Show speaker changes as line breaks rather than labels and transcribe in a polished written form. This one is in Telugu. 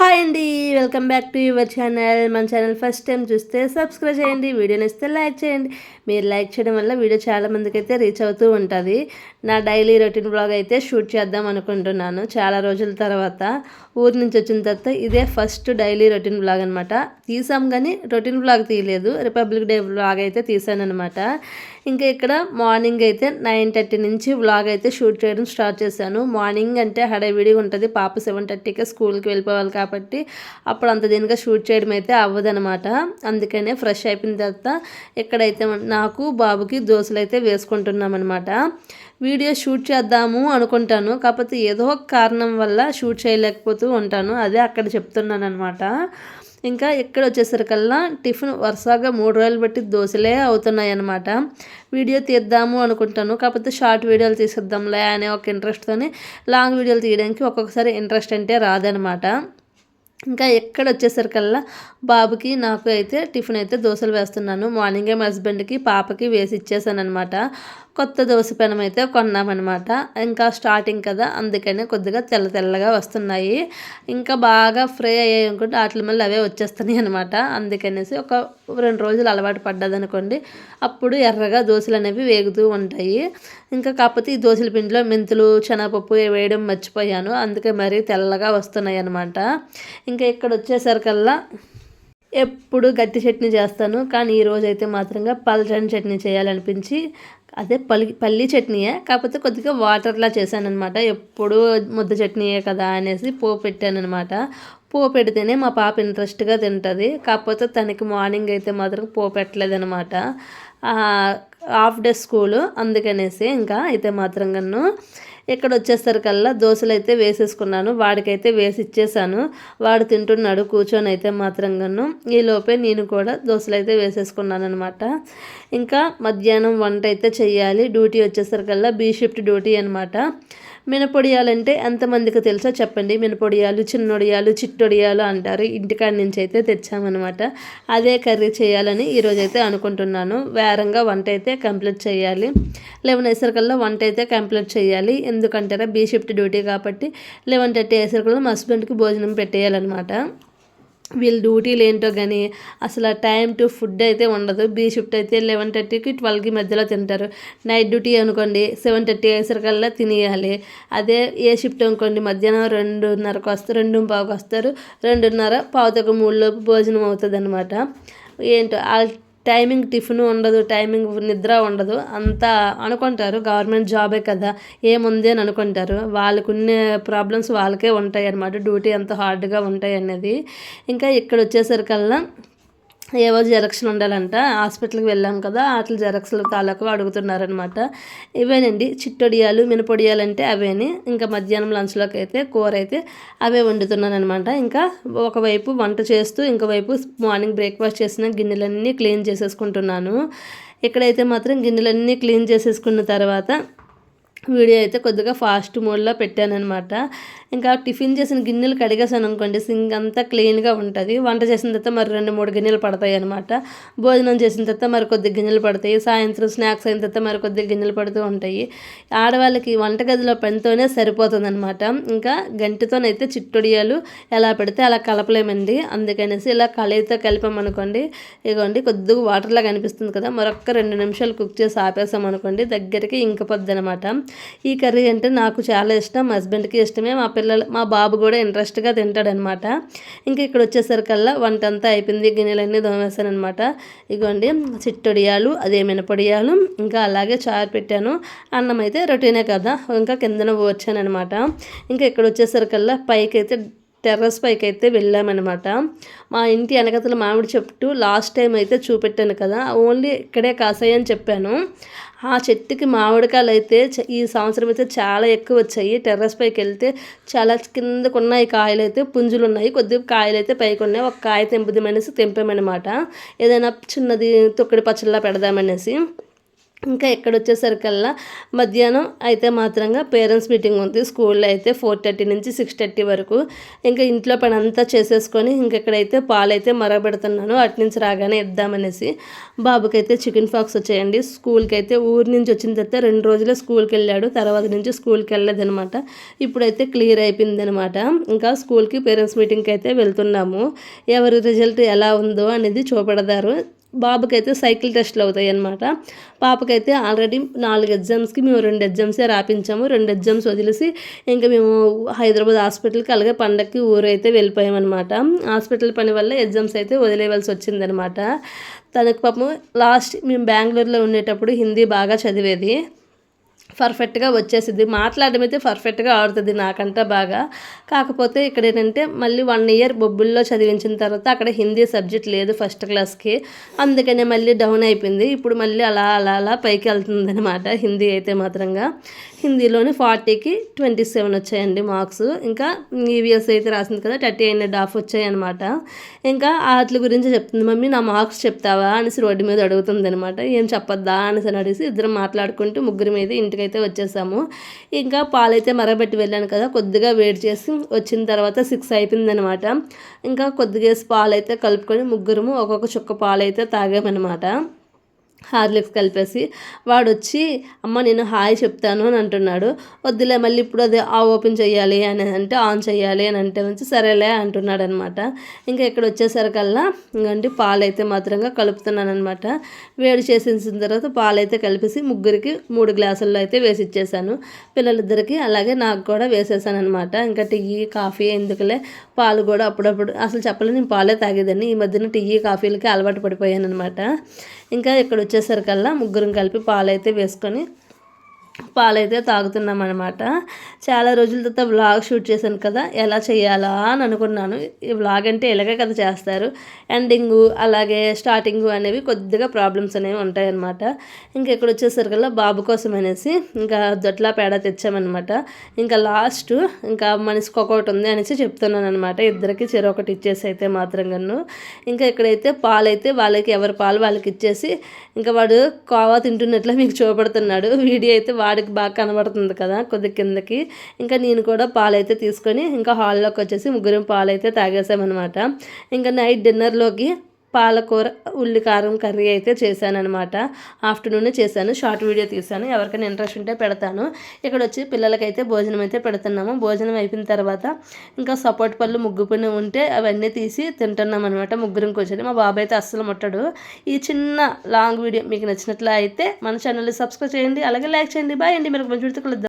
హాయ్ అండి, welcome back to your channel. మన ఛానల్ ఫస్ట్ టైం చూస్తే సబ్స్క్రైబ్ చేయండి, వీడియోని ఇస్తే లైక్ చేయండి. మీరు లైక్ చేయడం వల్ల వీడియో చాలా మందికి అయితే రీచ్ అవుతూ ఉంటుంది. నా డైలీ రొటీన్ బ్లాగ్ అయితే షూట్ చేద్దాం అనుకుంటున్నాను చాలా రోజుల తర్వాత. ఊరి నుంచి వచ్చిన తర్వాత ఇదే ఫస్ట్ డైలీ రొటీన్ బ్లాగ్ అనమాట. తీసాం కానీ రొటీన్ బ్లాగ్ తీయలేదు, రిపబ్లిక్ డే బ్లాగ్ అయితే తీసాను అనమాట. ఇంకా ఇక్కడ మార్నింగ్ అయితే 9:30 నుంచి వ్లాగ్ అయితే షూట్ చేయడం స్టార్ట్ చేశాను. మార్నింగ్ అంటే హడావిడిగా ఉంటుంది, పాప 7:30కే స్కూల్కి వెళ్ళిపోవాలి కాబట్టి అప్పుడు అంత దీనిగా షూట్ చేయడం అయితే అవ్వదనమాట. అందుకనే ఫ్రెష్ అయిపోయిన తర్వాత ఇక్కడైతే నాకు బాబుకి దోశలు అయితే వేసుకుంటున్నాం అనమాట. వీడియో షూట్ చేద్దాము అనుకుంటాను, కాకపోతే ఏదో ఒక కారణం వల్ల షూట్ చేయలేకపోతూ ఉంటాను. అదే అక్కడ చెప్తున్నాను అనమాట. ఇంకా ఇక్కడ వచ్చేసరికల్లా టిఫిన్ వరుసగా 3 రోజులు బట్టి దోశలే అవుతున్నాయి అన్నమాట. వీడియో తీద్దాము అనుకుంటాను, కాకపోతే షార్ట్ వీడియోలు తీసేద్దాంలే అనే ఒక ఇంట్రెస్ట్తోని లాంగ్ వీడియోలు తీయడానికి ఒక్కొక్కసారి ఇంట్రెస్ట్ అంటే రాదనమాట. ఇంకా ఎక్కడ వచ్చేసరికల్లా బాబుకి నాకు అయితే టిఫిన్ అయితే దోశలు వేస్తున్నాను. మార్నింగే మా హస్బెండ్కి పాపకి వేసి ఇచ్చేసాను అనమాట. కొత్త దోశ పెనం అయితే కొన్నామన్నమాట. ఇంకా స్టార్టింగ్ కదా, అందుకనే కొద్దిగా తెల్ల తెల్లగా వస్తున్నాయి. ఇంకా బాగా ఫ్రై అయ్యాయి అనుకుంటే వాటి మళ్ళీ అవే వచ్చేస్తున్నాయి అనమాట. అందుకనేసి ఒక 2 రోజులు అలవాటు పడ్డదనుకోండి, అప్పుడు ఎర్రగా దోశలు అనేవి వేగుతూ ఉంటాయి. ఇంకా కాకపోతే ఈ దోశల పిండిలో మెంతులు శనగపప్పు వేయడం మర్చిపోయాను, అందుకే మరీ తెల్లగా వస్తున్నాయి అనమాట. ఇంకా ఇక్కడ వచ్చేసరికల్లా ఎప్పుడు గట్టి చట్నీ చేస్తాను, కానీ ఈరోజు అయితే మాత్రంగా పల్చని చట్నీ చేయాలనిపించి అదే పల్లి చట్నీయే, కాకపోతే కొద్దిగా వాటర్లా చేశానమాట. ఎప్పుడు ముద్ద చట్నీయే కదా అనేసి పోపు పెట్టానమాట. పోపు పెడితేనే మా పాప ఇంట్రెస్ట్గా తింటుంది, కాకపోతే తనకి మార్నింగ్ అయితే మాత్రం పోపు పెట్టలేదనమాట. హాఫ్ డే స్కూలు, అందుకనేసి ఇంకా అయితే మాత్రం గన్ను ఇక్కడ వచ్చేసరికల్లా దోశలు అయితే వేసేసుకున్నాను. వాడికైతే వేసి ఇచ్చేసాను, వాడు తింటున్నాడు కూర్చొని అయితే మాత్రంగాను. ఈలోపే నేను కూడా దోశలు అయితే వేసేసుకున్నాను అనమాట. ఇంకా మధ్యాహ్నం వంట అయితే చెయ్యాలి. డ్యూటీ వచ్చేసరికల్లా బీ షిఫ్ట్ డ్యూటీ అనమాట. మినపొడియాలంటే ఎంతమందికి తెలుసో చెప్పండి. మినపొడియాలు, చిన్నొడియాలు, చిట్టొడియాలు అంటారు. ఇంటికాడి నుంచి అయితే తెచ్చామన్నమాట. అదే కర్రీ చేయాలని ఈరోజైతే అనుకుంటున్నాను. వేరంగా వంట అయితే కంప్లీట్ చేయాలి. 11 అయ్యేసరికల్లా వంట అయితే కంప్లీట్ చేయాలి. ఎందుకంటారా, బీ షిఫ్ట్ డ్యూటీ కాబట్టి 11:30 అయ్యేసరికల్లా మా హస్బెండ్కి భోజనం పెట్టేయాలన్నమాట. వీళ్ళ డ్యూటీలు ఏంటో కానీ అసలు టైం టు ఫుడ్ అయితే ఉండదు. బీ షిఫ్ట్ అయితే 11:30కి 12కి మధ్యలో తింటారు. నైట్ డ్యూటీ అనుకోండి 7:30 అయ్యేసరికల్లా తినేయాలి. అదే ఏ షిఫ్ట్ అనుకోండి మధ్యాహ్నం 2:30కి వస్తారు, 2:15కి వస్తారు, 2:30 పావుతకు 3 భోజనం అవుతుంది అనమాట. ఏంటో టైమింగ్ టిఫిన్ ఉండదు, టైమింగ్ నిద్ర ఉండదు. అంతా అనుకుంటారు గవర్నమెంట్ జాబే కదా ఏముంది అని అనుకుంటారు. వాళ్ళకున్న ప్రాబ్లమ్స్ వాళ్ళకే ఉంటాయి అన్నమాట, డ్యూటీ అంత హార్డ్గా ఉంటాయి అనేది. ఇంకా ఇక్కడ వచ్చేసరికల్లా ఏవో జెరాక్స్లు ఉండాలంట, హాస్పిటల్కి వెళ్ళాం కదా, అట్లా జెరాక్స్లు తాలూకు అడుగుతున్నారనమాట. ఇవేనండి చిట్టొడియాలు, మినపొడియాలు అంటే అవేని. ఇంకా మధ్యాహ్నం లంచ్లోకి అయితే కూర అయితే అవే వండుతున్నాను అనమాట. ఇంకా ఒకవైపు వంట చేస్తూ ఇంకోవైపు మార్నింగ్ బ్రేక్ఫాస్ట్ చేసిన గిన్నెలన్నీ క్లీన్ చేసేసుకుంటున్నాను. ఇక్కడైతే మాత్రం గిన్నెలన్నీ క్లీన్ చేసేసుకున్న తర్వాత వీడియో అయితే కొద్దిగా ఫాస్ట్ మోడ్లో పెట్టానమాట. ఇంకా టిఫిన్ చేసిన గిన్నెలు కడిగేసాను అనుకోండి, సింక్ అంతా క్లీన్గా ఉంటుంది. వంట చేసిన తర్వాత మరి 2-3 గిన్నెలు పడతాయి అనమాట. భోజనం చేసిన తర్వాత మరి కొద్ది గిన్నెలు పడతాయి. సాయంత్రం స్నాక్స్ అయిన తర్వాత మరి కొద్ది గిన్నెలు పడుతూ ఉంటాయి. ఆడవాళ్ళకి వంటగదిలో పనితోనే సరిపోతుంది అనమాట. ఇంకా గంటితోనైతే చిట్టొడియాలు ఎలా పెడితే అలా కలపలేమండి. అందుకనేసి ఇలా కళాయితో కలిపామనుకోండి, ఇగోండి కొద్దిగా వాటర్లా కనిపిస్తుంది కదా, మరొక్క 2 నిమిషాలు కుక్ చేసి ఆపేసామనుకోండి దగ్గరికి ఇంకిపోద్ది అనమాట. ఈ కర్రీ అంటే నాకు చాలా ఇష్టం, మా హస్బెండ్కి ఇష్టమే, మా బాబు కూడా ఇంట్రెస్ట్గా తింటాడనమాట. ఇంకా ఇక్కడ వచ్చేసరికల్లా వంట అంతా అయిపోయింది, గిన్నెలన్నీ దోమేశాను అనమాట. ఇగోండి చిట్టొడియాలు, అదే మినపొడియాలు, ఇంకా అలాగే చారు పెట్టాను. అన్నం అయితే రొటీనే కదా, ఇంకా కిందన వచ్చానమాట. ఇంకా ఇక్కడ వచ్చేసరికల్లా పైకైతే టెర్రస్ పైకి అయితే వెళ్ళామన్నమాట. మా ఇంటి వెనకతల మామిడి చెట్టు లాస్ట్ టైం అయితే చూపెట్టాను కదా, ఓన్లీ ఇక్కడే కాసాయని చెప్పాను. ఆ చెట్టుకి మామిడికాయలు అయితే ఈ సంవత్సరం అయితే చాలా ఎక్కువ వచ్చాయి. టెర్రస్ పైకి వెళ్తే చాలా కిందకు ఉన్నాయి కాయలు అయితే, పుంజులు ఉన్నాయి, కొద్దిగా కాయలు అయితే పైకి ఉన్నాయి. ఒక కాయ తెంపుదామనేసి తెంపామన్నమాట, ఏదైనా చిన్నది తొక్కడి పచ్చళ్ళ పెడదామనేసి. ఇంకా ఇక్కడ వచ్చేసరికల్లా మధ్యాహ్నం అయితే మాత్రంగా పేరెంట్స్ మీటింగ్ ఉంది స్కూల్లో అయితే 4:30 నుంచి 6:30 వరకు. ఇంకా ఇంట్లో పని అంతా చేసేసుకొని ఇంకెక్కడైతే పాలైతే మరగబెడుతున్నాను అటు నుంచి రాగానే ఇద్దామనేసి. బాబుకైతే చికెన్ ఫాక్స్ వచ్చాయండి. స్కూల్కి అయితే ఊరి నుంచి వచ్చిన తర్వాత 2 రోజులే స్కూల్కి వెళ్ళాడు, తర్వాత నుంచి స్కూల్కి వెళ్ళలేదనమాట. ఇప్పుడైతే క్లియర్ అయిపోయిందనమాట. ఇంకా స్కూల్కి పేరెంట్స్ మీటింగ్కి అయితే వెళ్తున్నాము. ఎవరి రిజల్ట్ ఎలా ఉందో అనేది చూపెడతారు. బాబుకైతే సైకిల్ టెస్ట్లు అవుతాయి అన్నమాట. పాపకైతే ఆల్రెడీ 4 ఎగ్జామ్స్కి మేము 2 ఎగ్జామ్సే రాపించాము. 2 ఎగ్జామ్స్ వదిలేసి ఇంకా మేము హైదరాబాద్ హాస్పిటల్కి అలాగే పండగకి ఊరైతే వెళ్ళిపోయామన్నమాట. హాస్పిటల్ పని వల్ల ఎగ్జామ్స్ అయితే వదిలేయవలసి వచ్చిందనమాట. తనకు పాపం లాస్ట్ మేము బెంగళూరులో ఉండేటప్పుడు హిందీ బాగా చదివేది, పర్ఫెక్ట్గా వచ్చేసింది. మాట్లాడడం అయితే పర్ఫెక్ట్గా ఆడుతుంది నాకంటే బాగా. కాకపోతే ఇక్కడ ఏంటంటే మళ్ళీ 1 ఇయర్ బొబ్బుల్లో చదివించిన తర్వాత అక్కడ హిందీ సబ్జెక్ట్ లేదు ఫస్ట్ క్లాస్కి, అందుకనే మళ్ళీ డౌన్ అయిపోయింది. ఇప్పుడు మళ్ళీ అలా అలా అలా పైకి వెళ్తుంది అనమాట. హిందీ అయితే మాత్రంగా హిందీలోని 40కి 27 వచ్చాయండి మార్క్స్. ఇంకా ఈవీఎస్ అయితే రాసింది కదా 38.5 వచ్చాయి అనమాట. ఇంకా వాటి గురించి చెప్తుంది, మమ్మీ నా మార్క్స్ చెప్తావా అనేసి రోడ్డు మీద అడుగుతుంది అనమాట. ఏం చెప్పొద్దా అనేసి అడిగి ఇద్దరం మాట్లాడుకుంటూ ముగ్గురు మీద ఇంటికైతే వచ్చేసాము. ఇంకా పాలైతే మరగబెట్టి వెళ్ళాను కదా, కొద్దిగా వేడి చేసి వచ్చిన తర్వాత 6 అయిపోయిందనమాట. ఇంకా కొద్దిగా పాలైతే కలుపుకొని ముగ్గురము ఒక్కొక్క చుక్క పాలైతే తాగామన్నమాట. హార్లిక్స్ కలిపేసి వాడు వచ్చి అమ్మ నేను హాయ్ చెప్తాను అని అంటున్నాడు. వద్దులే మళ్ళీ ఇప్పుడు అది ఓపెన్ చేయాలి అని అంటే ఆన్ చేయాలి అని అంటే నుంచి సరేలే అంటున్నాడు అనమాట. ఇంకా ఇక్కడ వచ్చేసరికల్లా ఇంకంటే పాలైతే మాత్రంగా కలుపుతున్నాను అనమాట. వేడి చేసిన తర్వాత పాలైతే కలిపేసి ముగ్గురికి 3 గ్లాసుల్లో అయితే వేసి ఇచ్చేసాను. పిల్లలిద్దరికి అలాగే నాకు కూడా వేసేసాను అనమాట. ఇంకా టీ కాఫీ ఎందుకులే, పాలు కూడా అప్పుడప్పుడు అసలు చెప్పలేదు, నేను పాలే తాగేదాన్ని. ఈ మధ్యన టీ కాఫీలకి అలవాటు పడిపోయాను అనమాట. ఇంకా ఇక్కడ వచ్చేసరికల్లా ముగ్గురం కలిపి పాలైతే వేసుకొని పాలైతే తాగుతున్నాం అనమాట. చాలా రోజుల తర్వాత వ్లాగ్ షూట్ చేశాను కదా, ఎలా చేయాలా అని అనుకున్నాను. ఈ వ్లాగ్ అంటే ఎలాగే కదా చేస్తారు, ఎండింగు అలాగే స్టార్టింగు అనేవి కొద్దిగా ప్రాబ్లమ్స్ అనేవి ఉంటాయన్నమాట. ఇంకా ఇక్కడ వచ్చేసరికల్లా బాబు కోసం అనేసి ఇంకా దొడ్లా పేడ తెచ్చామన్నమాట. ఇంకా లాస్ట్ ఇంకా మనిషికి ఒకటి ఉంది అనేసి చెప్తున్నాను అనమాట. ఇద్దరికి చెరొకటి ఇచ్చేసి అయితే మాత్రం గన్ను. ఇంకా ఇక్కడైతే పాలైతే వాళ్ళకి ఎవరి పాలు వాళ్ళకి ఇచ్చేసి ఇంకా వాడు కోవా తింటున్నట్లు మీకు చూపెడుతున్నాడు. వీడియో అయితే వాడికి బాగా కనబడుతుంది కదా కొద్ది కిందకి. ఇంకా నేను కూడా పాలైతే తీసుకొని ఇంకా హాల్లోకి వచ్చేసి ముగ్గురం పాలైతే తాగేసామన్నమాట. ఇంకా నైట్ డిన్నర్లోకి పాలకూర ఉల్లి కారం కర్రీ అయితే చేశానమాట. ఆఫ్టర్నూనే చేశాను, షార్ట్ వీడియో తీశాను, ఎవరికైనా ఇంట్రెస్ట్ ఉంటే పెడతాను. ఇక్కడ వచ్చి పిల్లలకైతే భోజనం అయితే పెడుతున్నాము. భోజనం అయిపోయిన తర్వాత ఇంకా సపోర్ట్ పళ్ళు ముగ్గుపని ఉంటే అవన్నీ తీసి తింటున్నాం అనమాట ముగ్గురం కూర్చొని. మా బాబాయ్ అయితే అస్సలు ముట్టడు. ఈ చిన్న లాంగ్ వీడియో మీకు నచ్చినట్లు అయితే మన ఛానల్ని సబ్స్క్రైబ్ చేయండి, అలాగే లైక్ చేయండి. బాయ్ అండి, మీరు మంచి వీడియోతో కలుద్దాం.